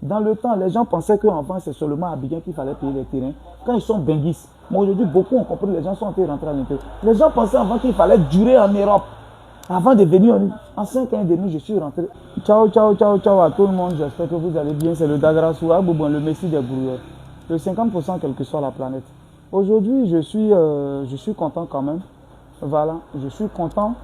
Dans le temps, les gens pensaient qu'enfant, c'est seulement à Abidjan qu'il fallait payer les terrains. Quand ils sont benguistes, mais aujourd'hui, beaucoup ont compris, les gens sont en train de rentrer à l'intérieur. Les gens pensaient avant qu'il fallait durer en Europe. Avant de venir en 5 ans et demi, je suis rentré. Ciao, ciao, ciao, ciao à tout le monde. J'espère que vous allez bien. C'est le Dagrasou, le Messie des brouilleurs. Le 50% quelle que soit la planète. Aujourd'hui, je suis content quand même. Voilà, je suis content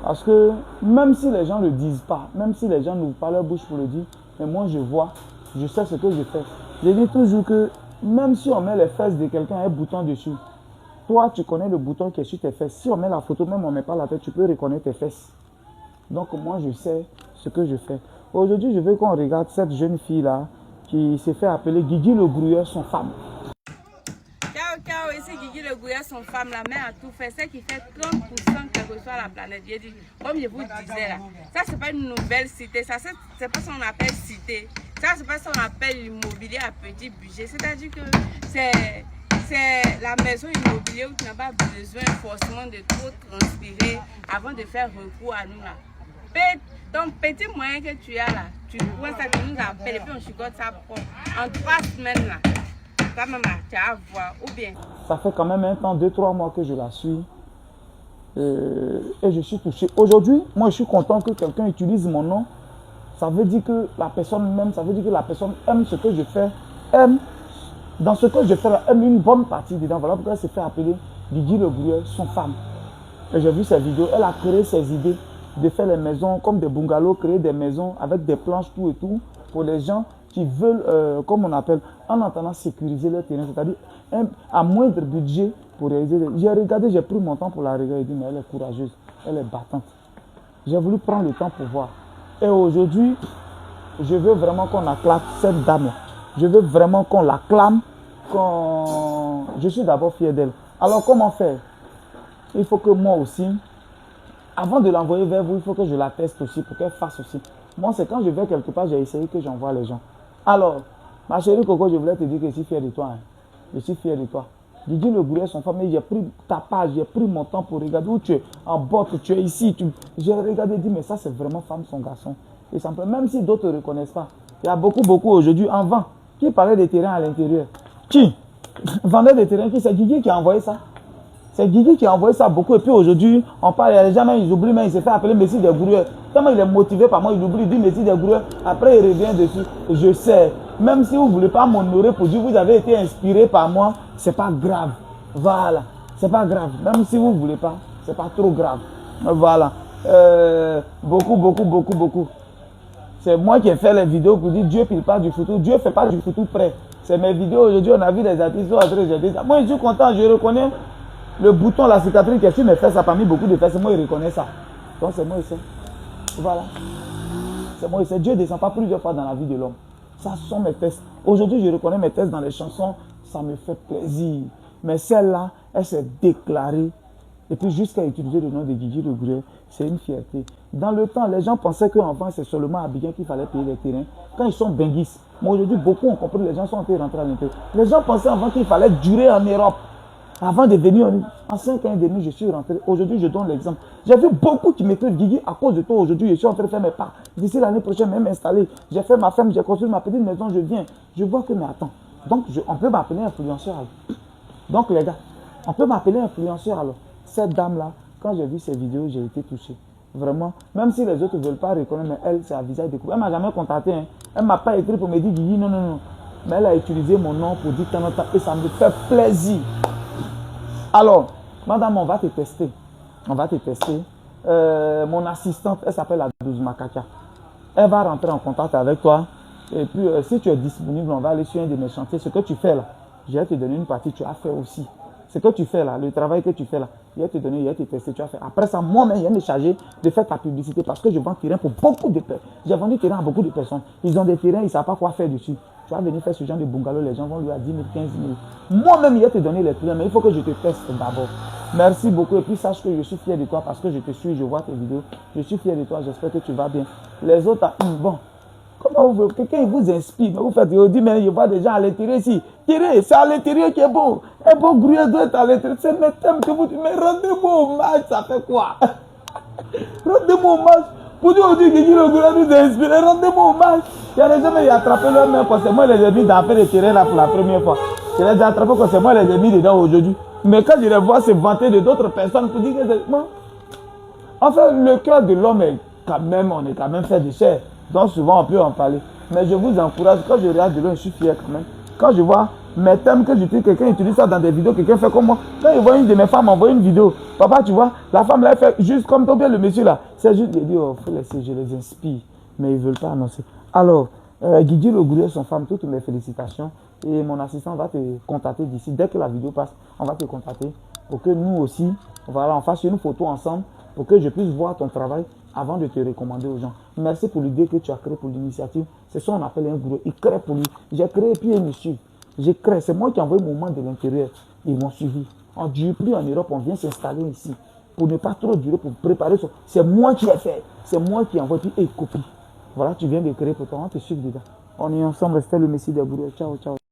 parce que même si les gens ne le disent pas, même si les gens n'ouvrent pas leur bouche pour le dire, mais moi je vois, je sais ce que je fais. Je dis toujours que même si on met les fesses de quelqu'un un bouton dessus, toi tu connais le bouton qui est sur tes fesses. Si on met la photo, même on ne met pas la tête, tu peux reconnaître tes fesses. Donc moi je sais ce que je fais. Aujourd'hui je veux qu'on regarde cette jeune fille là qui s'est fait appeler Guigui le Grouilleur, son femme. Ciao, ici Guigui le Gouya, son femme, la mère a tout fait, c'est qui fait 30% quelle que soit la planète. J'ai dit, comme je vous disais là, ça c'est pas une nouvelle cité, ça c'est pas ce qu'on appelle cité, ça c'est pas ce qu'on appelle l'immobilier à petit budget, c'est-à-dire que c'est la maison immobilière où tu n'as pas besoin forcément de trop transpirer avant de faire recours à nous là. Ton petit moyen que tu as là, tu vois ça, tu nous appelles et puis on chicote ça en 3 semaines là. Quand même, tu as à voir, ou bien. Ça fait quand même un temps, 2-3 mois que je la suis. Et je suis touché. Aujourd'hui, moi je suis content que quelqu'un utilise mon nom. Ça veut dire que la personne m'aime, ça veut dire que la personne aime ce que je fais. Aime, dans ce que je fais, aime une bonne partie dedans. Voilà pourquoi elle s'est fait appeler Guigui le Grouilleur, son femme. Et j'ai vu ses vidéos, elle a créé ses idées de faire les maisons comme des bungalows, créer des maisons avec des planches, tout et tout, pour les gens qui veulent, comme on appelle, en entendant sécuriser leur terrain, c'est-à-dire à moindre budget pour réaliser. J'ai regardé, j'ai pris mon temps pour la regarder, dit mais elle est courageuse, elle est battante. J'ai voulu prendre le temps pour voir. Et aujourd'hui, je veux vraiment qu'on acclame cette dame-là. Je veux vraiment qu'on l'acclame. Je suis d'abord fier d'elle. Alors comment faire? Il faut que moi aussi, avant de l'envoyer vers vous, il faut que je la teste aussi pour qu'elle fasse aussi. Moi, c'est quand je vais quelque part, j'ai essayé que j'envoie les gens. Alors, ma chérie Coco, je voulais te dire que je suis fier de toi. Hein. Je suis fier de toi. Guigui le Grouilleur, son femme, j'ai pris ta page, j'ai pris mon temps pour regarder où tu es. En botte, tu es ici. J'ai regardé et dit, mais ça, c'est vraiment femme, son garçon. Et ça me plaît, même si d'autres ne reconnaissent pas. Il y a beaucoup aujourd'hui en vent. Qui parlait des terrains à l'intérieur? Qui vendait des terrains? C'est Guigui qui a envoyé ça. C'est Guigui qui a envoyé ça beaucoup. Et puis aujourd'hui, on parle, il y a les gens, ils oublient, mais il s'est fait appeler Messie des Grouilleurs. Tellement il est motivé par moi, il oublie, il dit Messie des Grouilleurs. Après, il revient dessus. Je sais, même si vous ne voulez pas m'honorer pour dire que vous avez été inspiré par moi, c'est pas grave. Voilà, c'est pas grave. Même si vous ne voulez pas, c'est pas trop grave. Voilà. Beaucoup. C'est moi qui ai fait les vidéos pour dire Dieu pile pas du photo. Dieu ne fait pas du photo près. C'est mes vidéos. Aujourd'hui, on a vu les artistes qui sont en train de dire ça. Moi, je suis content, je reconnais. Le bouton, la cicatrice qui est sur mes fesses, ça a parmi beaucoup de fesses. Moi, il reconnaît ça. Donc, c'est moi, il sait. Voilà. C'est moi, il sait. Dieu ne descend pas plusieurs fois dans la vie de l'homme. Ça sont mes fesses. Aujourd'hui, je reconnais mes fesses dans les chansons. Ça me fait plaisir. Mais celle-là, elle s'est déclarée. Et puis, jusqu'à utiliser le nom de Guigui le Grouilleur, c'est une fierté. Dans le temps, les gens pensaient qu'enfant, c'est seulement à Abidjan qu'il fallait payer les terrains. Quand ils sont benguistes. Moi, aujourd'hui, beaucoup ont compris. Les gens sont en train de rentrer à l'intérieur. Les gens pensaient avant qu'il fallait durer en Europe. Avant de venir en 5 ans et demi, je suis rentré. Aujourd'hui, je donne l'exemple. J'ai vu beaucoup qui m'écrivent Guigui à cause de toi. Aujourd'hui, je suis en train de faire mes pas. D'ici l'année prochaine, même installé. J'ai fait ma ferme, j'ai construit ma petite maison, je viens. Je vois que, mais attends. Donc, on peut m'appeler influenceur alors. Donc, les gars, on peut m'appeler influenceur alors. Cette dame-là, quand j'ai vu ces vidéos, j'ai été touché. Vraiment. Même si les autres ne veulent pas reconnaître, mais elle, c'est un visage découvert. Elle ne m'a jamais contacté. Hein. Elle ne m'a pas écrit pour me dire Guigui, non. Mais elle a utilisé mon nom pour dire tant et ça me fait plaisir. Alors, madame, on va te tester. Mon assistante, elle s'appelle Adouz Makaka. Elle va rentrer en contact avec toi. Et puis, si tu es disponible, on va aller sur un de mes chantiers. Ce que tu fais là, je vais te donner une partie, tu as fait aussi. Ce que tu fais là, le travail que tu fais là, je vais te donner, je vais te tester, tu as fait. Après ça, moi-même, je vais me charger de faire ta publicité parce que je vends terrain pour beaucoup de personnes. J'ai vendu terrain à beaucoup de personnes. Ils ont des terrains, ils ne savent pas quoi faire dessus. Tu vas venir faire ce genre de bungalow, les gens vont lui à 10 000, 15 000. Moi-même, je vais te donner les clients, mais il faut que je te teste d'abord. Merci beaucoup. Et puis, sache que je suis fier de toi parce que je te suis, je vois tes vidéos. Je suis fier de toi, j'espère que tu vas bien. Les autres, bon, comment vous voulez, quelqu'un vous inspire, mais vous faites, vous dites, mais je vois des gens à l'intérieur ici. Tirez, c'est à l'intérieur qui est bon. Un bon Grouilleur doit être à l'intérieur. C'est mes thèmes que vous dites, mais rendez-moi hommage, ça fait quoi? Rendez-moi hommage. Pour dire aujourd'hui, Guigui le gourou nous a inspiré, rendez-moi hommage. Il y a des gens qui ont attrapé leur main, c'est moi les ai mis dans le terrain là pour la première fois. Je les ai attrapés c'est moi les ai mis dedans aujourd'hui. Mais quand je les vois se vanter de d'autres personnes pour dire que c'est moi. En fait, le cœur de l'homme est quand même, on est quand même fait de chair. Donc souvent on peut en parler. Mais je vous encourage, quand je regarde de loin, je suis fier quand même. Quand je vois mes thèmes que j'utilise, quelqu'un utilise ça dans des vidéos, quelqu'un fait comme moi. Quand je vois une de mes femmes envoyer une vidéo, papa, tu vois, la femme là, elle fait juste comme toi, bien le monsieur là. C'est juste de dire, oh, faut laisser, je les inspire. Mais ils ne veulent pas annoncer. Alors, Guigui le gourou et son femme, toutes mes félicitations. Et mon assistant va te contacter d'ici. Dès que la vidéo passe, on va te contacter pour que nous aussi, voilà, on fasse une photo ensemble pour que je puisse voir ton travail avant de te recommander aux gens. Merci pour l'idée que tu as créée pour l'initiative. C'est ça qu'on appelle un gourou. Il crée pour lui. J'ai créé et puis il me suit. J'ai créé. C'est moi qui ai envoyé mon moment de l'intérieur. Ils m'ont suivi. On ne dure plus en Europe. On vient s'installer ici. Pour ne pas trop durer, pour préparer ça. C'est moi qui ai fait. C'est moi qui ai envoyé puis copie. Voilà, tu viens de créer pour toi. On te suit dedans. On est ensemble. C'était le Messie des gourous. Ciao, ciao.